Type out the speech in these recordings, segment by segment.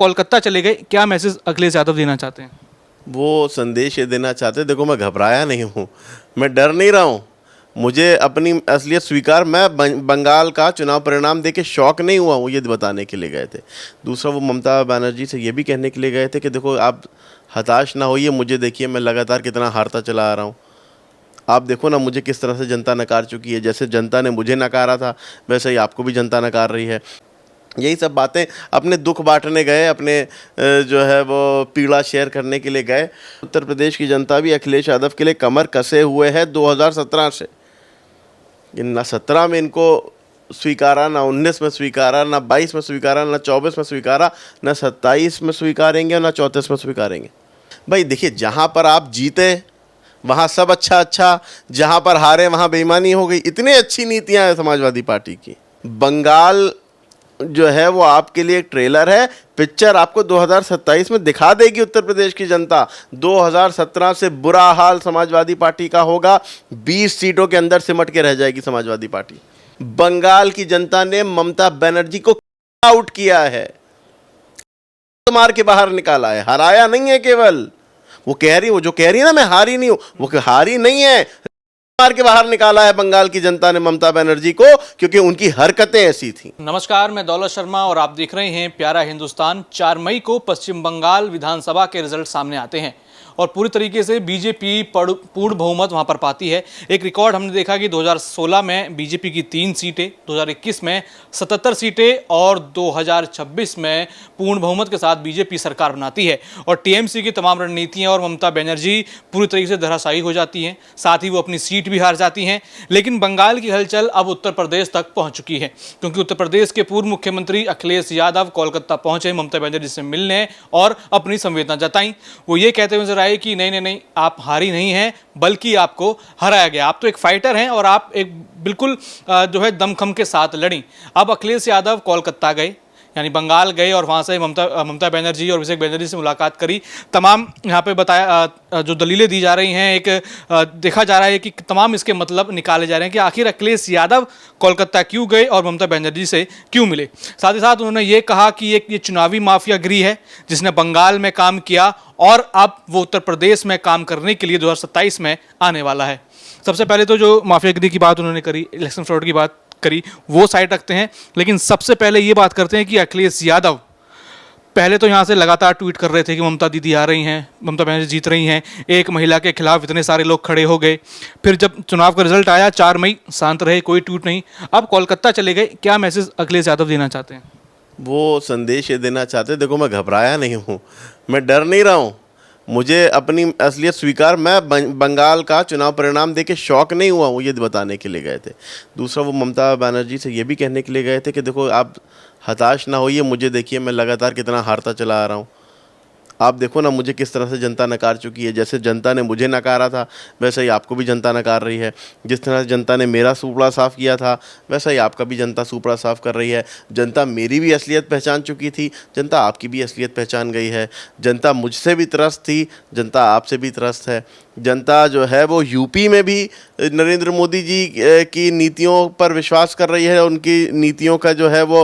कोलकाता चले गए, क्या मैसेज अखिलेश यादव देना चाहते हैं? वो संदेश ये देना चाहते, देखो मैं घबराया नहीं हूँ, मैं डर नहीं रहा हूँ। मुझे अपनी असलियत स्वीकार, मैं बंगाल का चुनाव परिणाम देके शॉक नहीं हुआ हूँ, ये बताने के लिए गए थे। दूसरा वो ममता बनर्जी से ये भी कहने के लिए गए थे कि देखो आप हताश ना होइए, मुझे देखिए मैं लगातार कितना हारता चला आ रहा हूँ। आप देखो ना मुझे किस तरह से जनता नकार चुकी है, जैसे जनता ने मुझे नकारा था वैसे ही आपको भी जनता नकार रही है। यही सब बातें अपने दुख बांटने गए, अपने जो है वो पीड़ा शेयर करने के लिए गए। उत्तर प्रदेश की जनता भी अखिलेश यादव के लिए कमर कसे हुए है 2017 से। ना 17 में इनको स्वीकारा, ना 19 में स्वीकारा, ना 22 में स्वीकारा, ना 24 में स्वीकारा, ना 27 में स्वीकारेंगे, ना 34 में स्वीकारेंगे। भाई देखिए, जहाँ पर आप जीते वहाँ सब अच्छा, जहाँ पर हारे वहाँ बेईमानी हो गई। इतनी अच्छी नीतियाँ हैं समाजवादी पार्टी की। बंगाल जो है वो आपके लिए एक ट्रेलर है, पिक्चर आपको 2027 में दिखा देगी उत्तर प्रदेश की जनता। 2017 से बुरा हाल समाजवादी पार्टी का होगा, 20 सीटों के अंदर सिमट के रह जाएगी समाजवादी पार्टी। बंगाल की जनता ने ममता बनर्जी को आउट किया है, मार के बाहर निकाला है, हराया नहीं है। केवल वो कह रही, वो जो कह रही है ना मैं हारी नहीं हूं, वो हारी नहीं है, मार के बाहर निकाला है बंगाल की जनता ने ममता बनर्जी को, क्योंकि उनकी हरकतें ऐसी थी। नमस्कार, मैं दौलत शर्मा और आप देख रहे हैं प्यारा हिंदुस्तान। 4 मई को पश्चिम बंगाल विधानसभा के रिजल्ट सामने आते हैं और पूरी तरीके से बीजेपी पूर्ण बहुमत वहां पर पाती है। एक रिकॉर्ड हमने देखा कि 2016 में बीजेपी की 3 सीटें, 2021 में 77 सीटें और 2026 में पूर्ण बहुमत के साथ बीजेपी सरकार बनाती है और टीएमसी की तमाम रणनीतियां और ममता बनर्जी पूरी तरीके से धराशायी हो जाती हैं, साथ ही वो अपनी सीट भी हार जाती हैं। लेकिन बंगाल की हलचल अब उत्तर प्रदेश तक पहुंच चुकी है, क्योंकि उत्तर प्रदेश के पूर्व मुख्यमंत्री अखिलेश यादव कोलकाता पहुंचे ममता बनर्जी से मिलने और अपनी संवेदना जताई। वो ये कहते हुए नजर आए कि नहीं, आप हारी नहीं हैं, बल्कि आपको हराया गया। आप तो एक फाइटर हैं और आप एक बिल्कुल जो है दमखम के साथ लड़ी। अब अखिलेश यादव कोलकाता गए, यानी बंगाल गए और वहाँ से ममता बनर्जी और अभिषेक बनर्जी से मुलाकात करी। तमाम यहाँ पे बताया जो दलीलें दी जा रही हैं, एक देखा जा रहा है कि तमाम इसके मतलब निकाले जा रहे हैं कि आखिर अखिलेश यादव कोलकाता क्यों गए और ममता बनर्जी से क्यों मिले। साथ ही साथ उन्होंने ये कहा कि ये चुनावी माफियागिरी है जिसने बंगाल में काम किया और अब वो उत्तर प्रदेश में काम करने के लिए 2027 में आने वाला है। सबसे पहले तो जो माफियागिरी की बात उन्होंने करी, इलेक्शन फ्रॉड की बात करी, वो साइड रखते हैं। लेकिन सबसे पहले ये बात करते हैं कि अखिलेश यादव पहले तो यहाँ से लगातार ट्वीट कर रहे थे कि ममता दीदी आ रही हैं, ममता बनर्जी जीत रही हैं, एक महिला के खिलाफ इतने सारे लोग खड़े हो गए। फिर जब चुनाव का रिजल्ट आया 4 मई, शांत रहे, कोई ट्वीट नहीं। अब कोलकाता चले गए, क्या मैसेज अखिलेश यादव देना चाहते हैं? वो संदेश ये देना चाहते, देखो मैं घबराया नहीं हूँ, मैं डर नहीं रहा हूँ। मुझे अपनी असलियत स्वीकार, मैं बंगाल का चुनाव परिणाम देके शॉक नहीं हुआ हूँ, ये बताने के लिए गए थे। दूसरा वो ममता बनर्जी से ये भी कहने के लिए गए थे कि देखो आप हताश ना होइए, मुझे देखिए मैं लगातार कितना हारता चला आ रहा हूँ। आप देखो ना मुझे किस तरह से जनता नकार चुकी है, जैसे जनता ने मुझे नकारा था वैसे ही आपको भी जनता नकार रही है। जिस तरह से जनता ने मेरा सुपड़ा साफ़ किया था वैसा ही आपका भी जनता सुपड़ा साफ़ कर रही है। जनता मेरी भी असलियत पहचान चुकी थी, जनता आपकी भी असलियत पहचान गई है। जनता मुझसे भी त्रस्त थी, जनता आपसे भी त्रस्त है। जनता जो है वो यूपी में भी नरेंद्र मोदी जी की नीतियों पर विश्वास कर रही है, उनकी नीतियों का जो है वो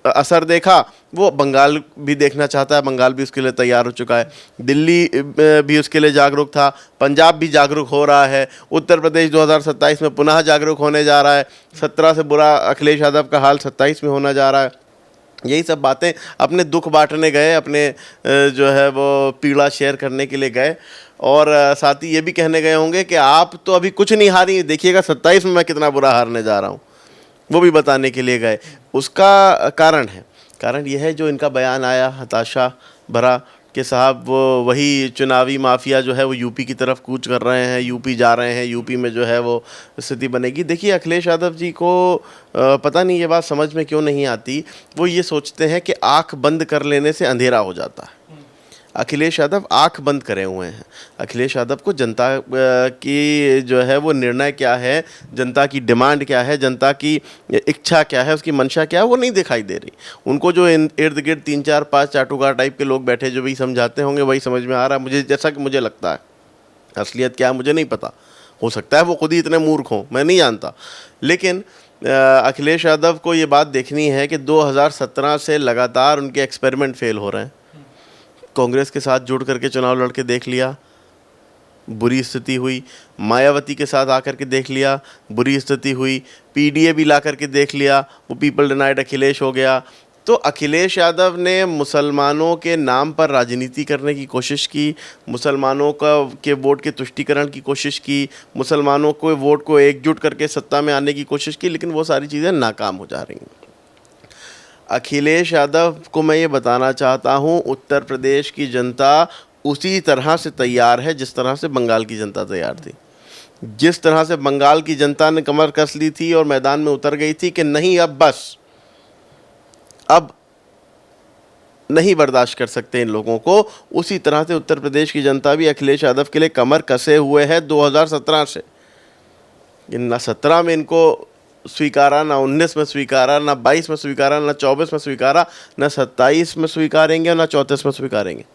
असर देखा, वो बंगाल भी देखना चाहता है, बंगाल भी उसके लिए तैयार हो चुका है। दिल्ली भी उसके लिए जागरूक था, पंजाब भी जागरूक हो रहा है, उत्तर प्रदेश 2027 में पुनः जागरूक होने जा रहा है। 17 से बुरा अखिलेश यादव का हाल 27 में होना जा रहा है। यही सब बातें अपने दुख बांटने गए, अपने जो है वो पीड़ा शेयर करने के लिए गए और साथ ही ये भी कहने गए होंगे कि आप तो अभी कुछ नहीं हारी, देखिएगा 27 में मैं कितना बुरा हारने जा रहा हूँ, वो भी बताने के लिए गए। उसका कारण यह है जो इनका बयान आया हताशा भरा कि साहब वो वही चुनावी माफिया जो है वो यूपी की तरफ कूच कर रहे हैं, यूपी जा रहे हैं, यूपी में जो है वो स्थिति बनेगी। देखिए अखिलेश यादव जी को पता नहीं ये बात समझ में क्यों नहीं आती, वो ये सोचते हैं कि आँख बंद कर लेने से अंधेरा हो जाता है। अखिलेश यादव आंख बंद करे हुए हैं। अखिलेश यादव को जनता की जो है वो निर्णय क्या है, जनता की डिमांड क्या है, जनता की इच्छा क्या है, उसकी मंशा क्या है, वो नहीं दिखाई दे रही। उनको जो इर्द गिर्द 3 4 5 चाटुकार टाइप के लोग बैठे जो भी समझाते होंगे वही समझ में आ रहा है मुझे, जैसा कि मुझे लगता है। असलियत क्या है मुझे नहीं पता, हो सकता है वो खुद ही इतने मूर्ख हों, मैं नहीं जानता। लेकिन अखिलेश यादव को ये बात देखनी है कि 2017 से लगातार उनके एक्सपेरिमेंट फेल हो रहे हैं। कांग्रेस के साथ जुड़ करके चुनाव लड़के देख लिया, बुरी स्थिति हुई। मायावती के साथ आकर के देख लिया, बुरी स्थिति हुई। पीडीए भी ला करके देख लिया, वो पीपल डिनाइड अखिलेश हो गया। तो अखिलेश यादव ने मुसलमानों के नाम पर राजनीति करने की कोशिश की, मुसलमानों के वोट के तुष्टीकरण की कोशिश की, मुसलमानों को वोट को एकजुट करके सत्ता में आने की कोशिश की, लेकिन वो सारी चीज़ें नाकाम हो जा रही हैं। अखिलेश यादव को मैं ये बताना चाहता हूँ, उत्तर प्रदेश की जनता उसी तरह से तैयार है जिस तरह से बंगाल की जनता तैयार थी। जिस तरह से बंगाल की जनता ने कमर कस ली थी और मैदान में उतर गई थी कि नहीं, अब बस, अब नहीं बर्दाश्त कर सकते इन लोगों को, उसी तरह से उत्तर प्रदेश की जनता भी अखिलेश यादव के लिए कमर कसे हुए है 2017 से। ना 17 में इनको स्वीकारा, ना 19 में स्वीकारा, ना 22 में स्वीकारा, ना 24 में स्वीकारा, ना 27 में स्वीकारेंगे, ना 34 में स्वीकारेंगे।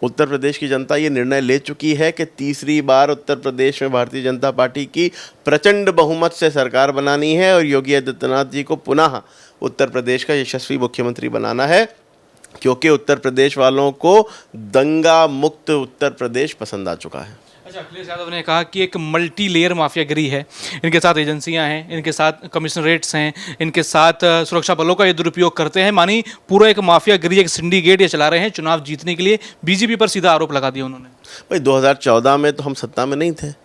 उत्तर प्रदेश की जनता ये निर्णय ले चुकी है कि तीसरी बार उत्तर प्रदेश में भारतीय जनता पार्टी की प्रचंड बहुमत से सरकार बनानी है और योगी आदित्यनाथ जी को पुनः उत्तर प्रदेश का यशस्वी मुख्यमंत्री बनाना है, क्योंकि उत्तर प्रदेश वालों को दंगा मुक्त उत्तर प्रदेश पसंद आ चुका है। अच्छा, अखिलेश यादव ने कहा कि एक मल्टी लेयर माफियागिरी है, इनके साथ एजेंसियां हैं, इनके साथ कमिश्नरेट्स हैं, इनके साथ सुरक्षा बलों का ये दुरुपयोग करते हैं। मानी पूरा एक माफियागिरी, एक सिंडिकेट ये चला रहे हैं चुनाव जीतने के लिए। बीजेपी पर सीधा आरोप लगा दिया उन्होंने। भाई 2014 में तो हम सत्ता में नहीं थे।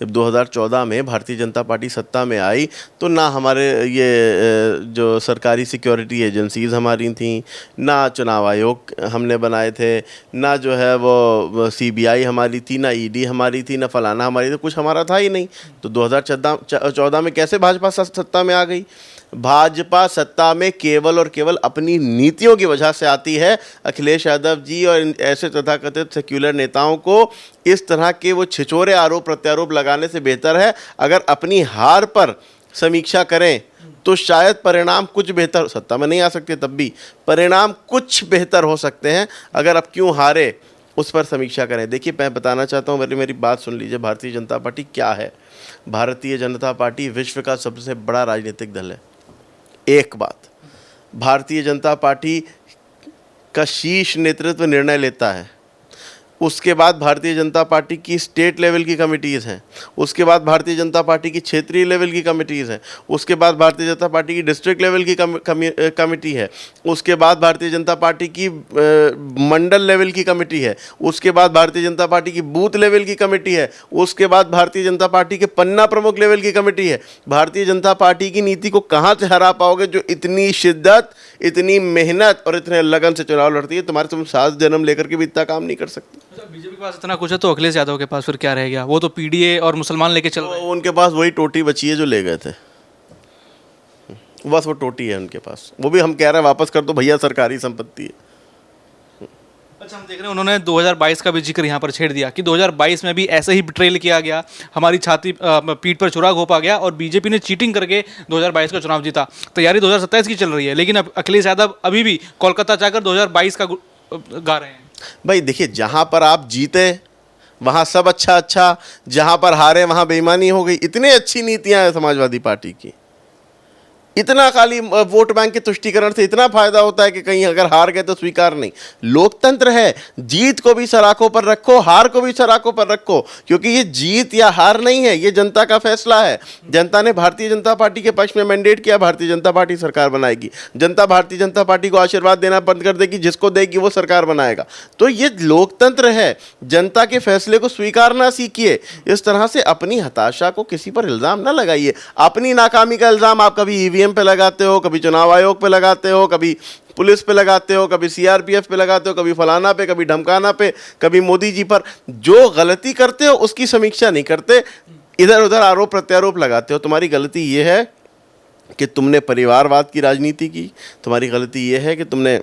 जब 2014 में भारतीय जनता पार्टी सत्ता में आई तो ना हमारे ये जो सरकारी सिक्योरिटी एजेंसीज़ हमारी थीं, ना चुनाव आयोग हमने बनाए थे, ना जो है वो सीबीआई हमारी थी, ना ईडी हमारी थी, ना फलाना हमारी थी, कुछ हमारा था ही नहीं। तो 2014 में कैसे भाजपा सत्ता में आ गई? भाजपा सत्ता में केवल और केवल अपनी नीतियों की वजह से आती है। अखिलेश यादव जी और ऐसे तथाकथित सेक्युलर नेताओं को इस तरह के वो छिछोरे आरोप प्रत्यारोप लगाने से बेहतर है अगर अपनी हार पर समीक्षा करें तो शायद परिणाम कुछ बेहतर, सत्ता में नहीं आ सकते तब भी परिणाम कुछ बेहतर हो सकते हैं अगर अब क्यों हारे उस पर समीक्षा करें। देखिए, मैं बताना चाहता हूँ, मेरी बात सुन लीजिए। भारतीय जनता पार्टी क्या है? भारतीय जनता पार्टी विश्व का सबसे बड़ा राजनीतिक दल है। एक बात, भारतीय जनता पार्टी का शीर्ष नेतृत्व निर्णय लेता है, उसके बाद भारतीय जनता पार्टी की स्टेट लेवल की कमिटीज़ हैं, उसके बाद भारतीय जनता पार्टी की क्षेत्रीय लेवल की कमिटीज़ हैं, उसके बाद भारतीय जनता पार्टी की डिस्ट्रिक्ट लेवल की कमिटी है, उसके बाद भारतीय जनता पार्टी की मंडल लेवल की कमिटी है, उसके बाद भारतीय जनता पार्टी की बूथ लेवल की कमिटी है, उसके बाद भारतीय जनता पार्टी के पन्ना प्रमुख लेवल की कमिटी है। भारतीय जनता पार्टी की नीति को कहाँ से हरा पाओगे जो इतनी शिद्दत, इतनी मेहनत और इतने लगन से चुनाव लड़ती है? तुम 7 जन्म लेकर के भी इतना काम नहीं कर सकते। बीजेपी के पास इतना कुछ है तो अखिलेश यादव के पास फिर क्या रह गया? वो तो पीडीए और मुसलमान लेके चल रहे हैं। उनके पास वही टोटी बची है जो ले गए थे, बस वो टोटी है उनके पास। वो भी हम कह रहे हैं वापस कर दो भैया, सरकारी संपत्ति है। अच्छा, हम देख रहे हैं उन्होंने 2022 का भी जिक्र यहाँ पर छेड़ दिया कि 2022 में भी ऐसे ही बिट्रेल किया गया, हमारी छाती पीठ पर छुरा घोंपा गया और बीजेपी ने चीटिंग करके 2022 का चुनाव जीता। तैयारी 2027 की चल रही है, लेकिन अब अखिलेश यादव अभी भी कोलकाता जाकर 2022 का गा रहे हैं। भाई देखिए, जहाँ पर आप जीते वहाँ सब अच्छा, जहाँ पर हारे वहाँ बेईमानी हो गई। इतनी अच्छी नीतियाँ हैं समाजवादी पार्टी की, इतना खाली वोट बैंक के तुष्टीकरण से इतना फायदा होता है कि कहीं अगर हार गए तो स्वीकार नहीं। लोकतंत्र है, जीत को भी सराखों पर रखो, हार को भी सराखों पर रखो, क्योंकि ये जीत या हार नहीं है, ये जनता का फैसला है। जनता ने भारतीय जनता पार्टी के पक्ष में मैंडेट किया, भारतीय जनता पार्टी सरकार बनाएगी। जनता भारतीय जनता पार्टी को आशीर्वाद देना बंद कर देगी, जिसको देगी वो सरकार बनाएगा। तो ये लोकतंत्र है, जनता के फैसले को स्वीकारना सीखिए। इस तरह से अपनी हताशा को किसी पर इल्ज़ाम ना लगाइए। अपनी नाकामी का इल्ज़ाम आप कभी ईवीएम पे लगाते हो, कभी चुनाव आयोग पे लगाते हो, कभी पुलिस पे लगाते हो, कभी सीआरपीएफ पे लगाते हो, कभी फलाना पे, कभी ढमकाना पे, कभी मोदी जी पर। जो गलती करते हो उसकी समीक्षा नहीं करते, इधर उधर आरोप प्रत्यारोप लगाते हो। तुम्हारी गलती ये है कि तुमने परिवारवाद की राजनीति की, तुम्हारी गलती ये है कि तुमने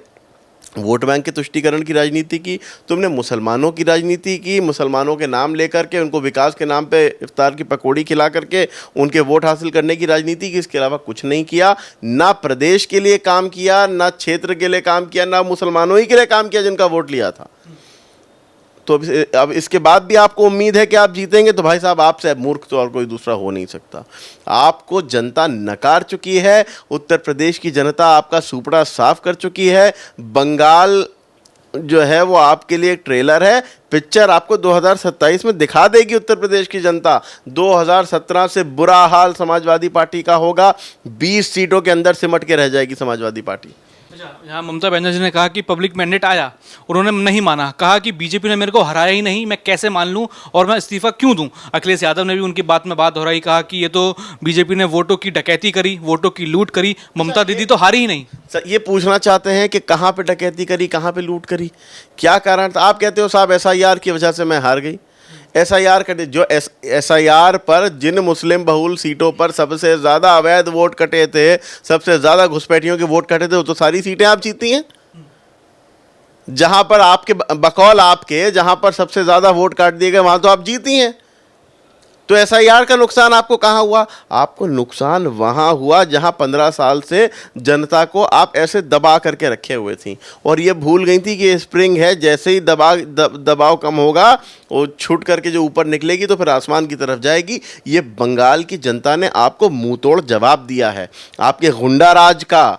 वोट बैंक के तुष्टीकरण की राजनीति की, तुमने मुसलमानों की राजनीति की, मुसलमानों के नाम लेकर के उनको विकास के नाम पे इफ्तार की पकौड़ी खिला करके उनके वोट हासिल करने की राजनीति की। इसके अलावा कुछ नहीं किया। ना प्रदेश के लिए काम किया, ना क्षेत्र के लिए काम किया, ना मुसलमानों ही के लिए काम किया जिनका वोट लिया था। तो अब इसके बाद भी आपको उम्मीद है कि आप जीतेंगे, तो भाई साहब आपसे मूर्ख तो और कोई दूसरा हो नहीं सकता। आपको जनता नकार चुकी है, उत्तर प्रदेश की जनता आपका सुपड़ा साफ कर चुकी है। बंगाल जो है वो आपके लिए एक ट्रेलर है, पिक्चर आपको 2027 में दिखा देगी उत्तर प्रदेश की जनता। 2017 से बुरा हाल समाजवादी पार्टी का होगा, 20 सीटों के अंदर सिमट के रह जाएगी समाजवादी पार्टी। अच्छा, यहाँ ममता बनर्जी ने कहा कि पब्लिक मैंडेट आया, उन्होंने नहीं माना, कहा कि बीजेपी ने मेरे को हराया ही नहीं, मैं कैसे मान लूं और मैं इस्तीफा क्यों दूं। अखिलेश यादव ने भी उनकी बात में बात दोहराई, कहा कि ये तो बीजेपी ने वोटों की डकैती करी, वोटों की लूट करी, ममता दीदी तो हारी ही नहीं। सर ये पूछना चाहते हैं कि कहाँ पे डकैती करी, कहाँ पे लूट करी, क्या कारण था? आप कहते हो साहब SIR की वजह से मैं हार गई। SIR कटे, जो SIR पर जिन मुस्लिम बहुल सीटों पर सबसे ज़्यादा अवैध वोट कटे थे, सबसे ज़्यादा घुसपैठियों के वोट कटे थे, वो तो सारी सीटें आप जीती हैं। जहां पर आपके बकौल आपके जहां पर सबसे ज़्यादा वोट काट दिए गए, वहां तो आप जीती हैं। तो SIR का नुकसान आपको कहाँ हुआ? आपको नुकसान वहाँ हुआ जहाँ 15 साल से जनता को आप ऐसे दबा करके रखे हुए थी, और ये भूल गई थी कि ये स्प्रिंग है, जैसे ही दबाव कम होगा वो छूट करके जो ऊपर निकलेगी तो फिर आसमान की तरफ जाएगी। ये बंगाल की जनता ने आपको मुंह तोड़ जवाब दिया है। आपके गुंडा राज का,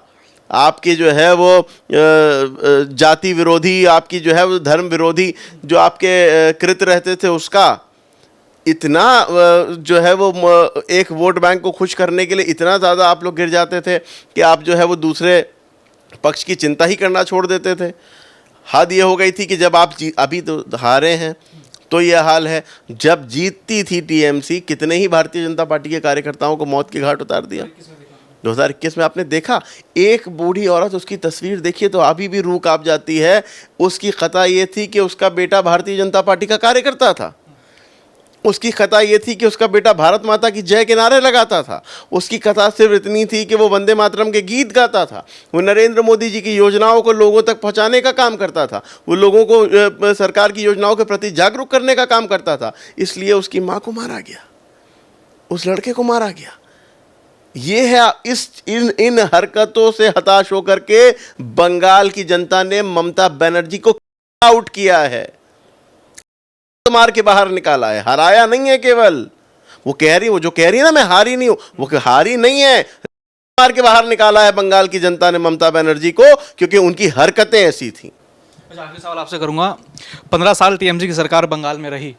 आपकी जो है वो जाति विरोधी, आपकी जो है वो धर्म विरोधी जो आपके कृत्य रहते थे, उसका इतना जो है वो एक वोट बैंक को खुश करने के लिए इतना ज़्यादा आप लोग गिर जाते थे कि आप जो है वो दूसरे पक्ष की चिंता ही करना छोड़ देते थे। हद ये हो गई थी कि जब आप अभी तो हारे हैं तो ये हाल है। जब जीतती थी TMC, कितने ही भारतीय जनता पार्टी के कार्यकर्ताओं को मौत के घाट उतार दिया। 2021 में आपने देखा, एक बूढ़ी औरत, उसकी तस्वीर देखिए तो अभी भी रूह कांप जाती है। उसकी खता ये थी कि उसका बेटा भारतीय जनता पार्टी का कार्यकर्ता था। उसकी कथा ये थी कि उसका बेटा भारत माता की जय के नारे लगाता था। उसकी कथा सिर्फ इतनी थी कि वो वंदे मातरम के गीत गाता था। वो नरेंद्र मोदी जी की योजनाओं को लोगों तक पहुंचाने का काम करता था। वो लोगों को सरकार की योजनाओं के प्रति जागरूक करने का काम करता था। इसलिए उसकी माँ को मारा गया, उस लड़के को मारा गया। ये है इन हरकतों से हताश होकर के बंगाल की जनता ने ममता बनर्जी को आउट किया है, मार के बाहर निकाला है। हराया नहीं है केवल, वो जो कह रही है ना मैं हारी नहीं हूं, वो हारी नहीं है, मार के बाहर निकाला है बंगाल की जनता ने ममता बनर्जी को, क्योंकि उनकी हरकतें ऐसी थी। अच्छा, आखिरी सवाल आपसे करूंगा। 15 साल TMC की सरकार बंगाल में रही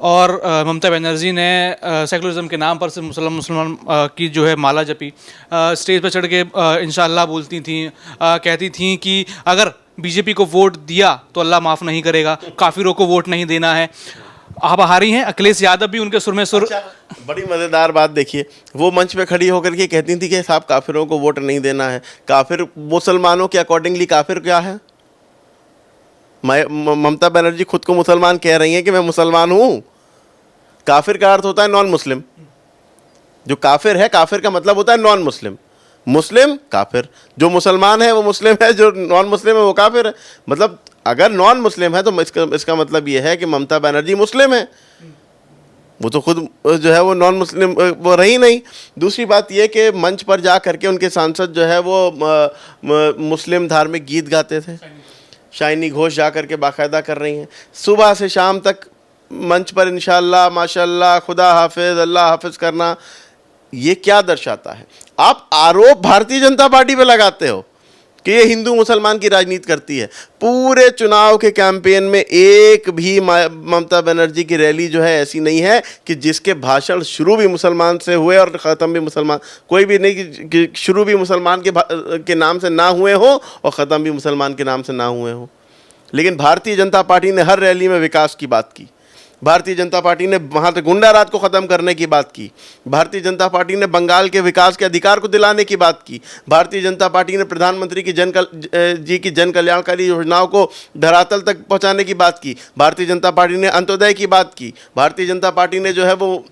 और ममता बनर्जी ने सेकुलरिज्म के नाम पर सिर्फ मुसलमान की जो है माला जपी, स्टेज पर चढ़ के इंशाअल्लाह बोलती थी, कहती थी कि अगर बीजेपी को वोट दिया तो अल्लाह माफ़ नहीं करेगा, काफिरों को वोट नहीं देना है। आप हारी हैं। अखिलेश यादव भी उनके सुर में सुर। अच्छा, बड़ी मज़ेदार बात देखिए, वो मंच पे खड़ी होकर के कहती थी कि साहब काफिरों को वोट नहीं देना है। काफिर मुसलमानों के अकॉर्डिंगली काफिर क्या है? ममता बनर्जी खुद को मुसलमान कह रही हैं कि मैं मुसलमान हूँ। काफिर का अर्थ होता है नॉन मुस्लिम। जो काफिर है, काफिर का मतलब होता है नॉन मुस्लिम। मुस्लिम काफिर, जो मुसलमान है वो मुस्लिम है, जो नॉन मुस्लिम है वो काफिर है। मतलब अगर नॉन मुस्लिम है तो इसका मतलब ये है कि ममता बनर्जी मुस्लिम है। वो तो खुद जो है वो नॉन मुस्लिम वो रही नहीं। दूसरी बात ये कि मंच पर जा करके उनके सांसद जो है वो मुस्लिम धार्मिक गीत गाते थे। शाइनी घोष जा करके बाकायदा कर रही हैं सुबह से शाम तक मंच पर इंशाअल्लाह, माशाअल्लाह, खुदा हाफिज, अल्लाह हाफिज करना। ये क्या दर्शाता है? आप आरोप भारतीय जनता पार्टी पे लगाते हो कि ये हिंदू मुसलमान की राजनीति करती है। पूरे चुनाव के कैंपेन में एक भी ममता बनर्जी की रैली जो है ऐसी नहीं है कि जिसके भाषण शुरू भी मुसलमान से हुए और ख़त्म भी मुसलमान, कोई भी नहीं कि शुरू भी मुसलमान के नाम से ना हुए हो और ख़त्म भी मुसलमान के नाम से ना हुए हो। लेकिन भारतीय जनता पार्टी ने हर रैली में विकास की बात की। भारतीय जनता पार्टी ने वहाँ से गुंडा राज को ख़त्म करने की बात की। भारतीय जनता पार्टी ने बंगाल के विकास के अधिकार को दिलाने की बात की। भारतीय जनता पार्टी ने प्रधानमंत्री की जन कल्याणकारी योजनाओं को धरातल तक पहुँचाने की बात की। भारतीय जनता पार्टी ने अंत्योदय की बात की। भारतीय जनता पार्टी ने जो है वो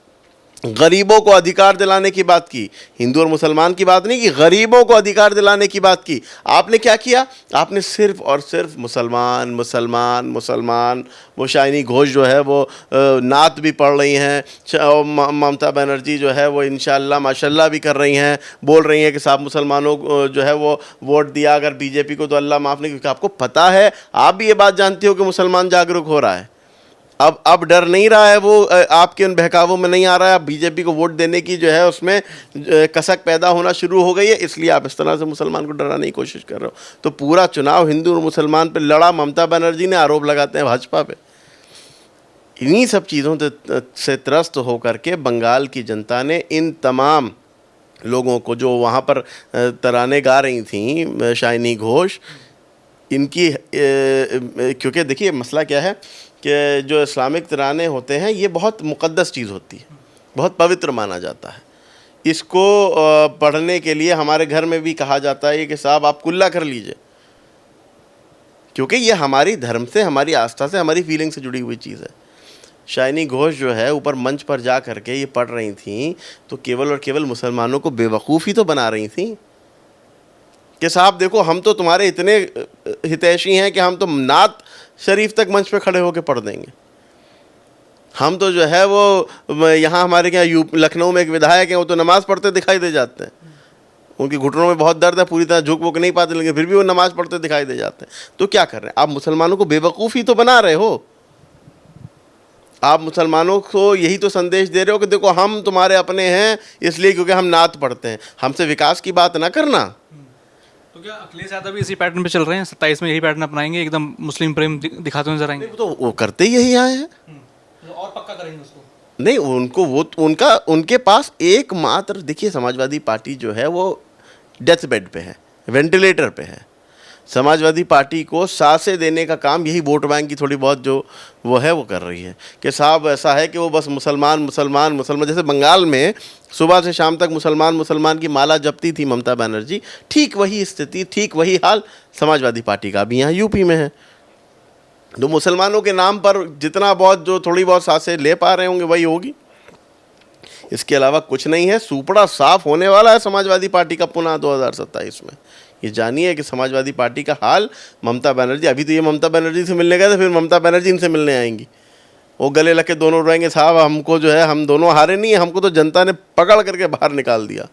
गरीबों को अधिकार दिलाने की बात की। हिंदू और मुसलमान की बात नहीं की, गरीबों को अधिकार दिलाने की बात की। आपने क्या किया? आपने सिर्फ और सिर्फ मुसलमान मुसलमान मुसलमान। वो शाइनी घोष जो है वो नात भी पढ़ रही हैं। ममता बनर्जी जो है वो इंशाअल्लाह माशाअल्लाह भी कर रही हैं, बोल रही हैं कि साहब मुसलमानों को जो है वो वोट दिया अगर बीजेपी को तो अल्लाह माफ़ नहीं। क्योंकि आपको पता है, आप भी ये बात जानती हो कि मुसलमान जागरूक हो रहा है। अब डर नहीं रहा है, वो आपके उन बहकावों में नहीं आ रहा है। अब बीजेपी को वोट देने की जो है उसमें कसक पैदा होना शुरू हो गई है, इसलिए आप इस तरह से मुसलमान को डराने की कोशिश कर रहे हो। तो पूरा चुनाव हिंदू और मुसलमान पे लड़ा, ममता बनर्जी ने आरोप लगाते हैं भाजपा पे। इन्हीं सब चीज़ों से त्रस्त होकर के बंगाल की जनता ने इन तमाम लोगों को, जो वहाँ पर तराने गा रही थी शाइनी घोष, इनकी क्योंकि देखिए मसला क्या है कि जो इस्लामिक तराने होते हैं ये बहुत मुक़द्दस चीज़ होती है, बहुत पवित्र माना जाता है। इसको पढ़ने के लिए हमारे घर में भी कहा जाता है कि साहब आप कुल्ला कर लीजिए, क्योंकि ये हमारी धर्म से, हमारी आस्था से, हमारी फीलिंग से जुड़ी हुई चीज़ है। शाइनी घोष जो है ऊपर मंच पर जा करके ये पढ़ रही थी, तो केवल और केवल मुसलमानों को बेवकूफ़ ही तो बना रही थी कि साहब देखो हम तो तुम्हारे इतने हितैषी हैं कि हम तो नात शरीफ तक मंच पे खड़े होकर पढ़ देंगे। हम तो जो है वो यहाँ हमारे क्या लखनऊ में एक विधायक हैं, वो तो नमाज़ पढ़ते दिखाई दे जाते हैं। उनकी घुटनों में बहुत दर्द है, पूरी तरह झुक वुक नहीं पाते, लेकिन फिर भी वो नमाज़ पढ़ते दिखाई दे जाते हैं। तो क्या कर रहे हैं आप? मुसलमानों को बेवकूफ़ ही तो बना रहे हो। आप मुसलमानों को यही तो संदेश दे रहे हो कि देखो हम तुम्हारे अपने हैं इसलिए क्योंकि हम नात पढ़ते हैं, हमसे विकास की बात ना करना। तो क्या अखिलेश यादव भी इसी पैटर्न पे चल रहे हैं? 27 में यही पैटर्न अपनाएंगे, एकदम मुस्लिम प्रेम दिखाते हुए नजर आएंगे? तो वो करते ही यही आए हैं, तो और पक्का करेंगे उसको? नहीं, उनको वो उनके पास एकमात्र, देखिए समाजवादी पार्टी जो है वो डेथ बेड पे है, वेंटिलेटर पे है। समाजवादी पार्टी को सांसें देने का काम यही वोट बैंक की थोड़ी बहुत जो वो है वो कर रही है कि साहब ऐसा है कि वो बस मुसलमान मुसलमान मुसलमान, जैसे बंगाल में सुबह से शाम तक मुसलमान मुसलमान की माला जपती थी ममता बनर्जी, ठीक वही स्थिति, ठीक वही हाल समाजवादी पार्टी का भी यहाँ यूपी में है। तो मुसलमानों के नाम पर जितना बहुत जो थोड़ी बहुत सांसें ले पा रहे होंगे वही होगी, इसके अलावा कुछ नहीं है। सुपड़ा साफ होने वाला है समाजवादी पार्टी का पुनः 2027 में। ये जानिए कि समाजवादी पार्टी का हाल ममता बनर्जी, अभी तो ये ममता बनर्जी से मिलने गए थे, फिर ममता बनर्जी इनसे मिलने आएंगी, वो गले लग के दोनों रहेंगे, साहब हमको जो है हम दोनों हारे नहीं है, हमको तो जनता ने पकड़ करके बाहर निकाल दिया।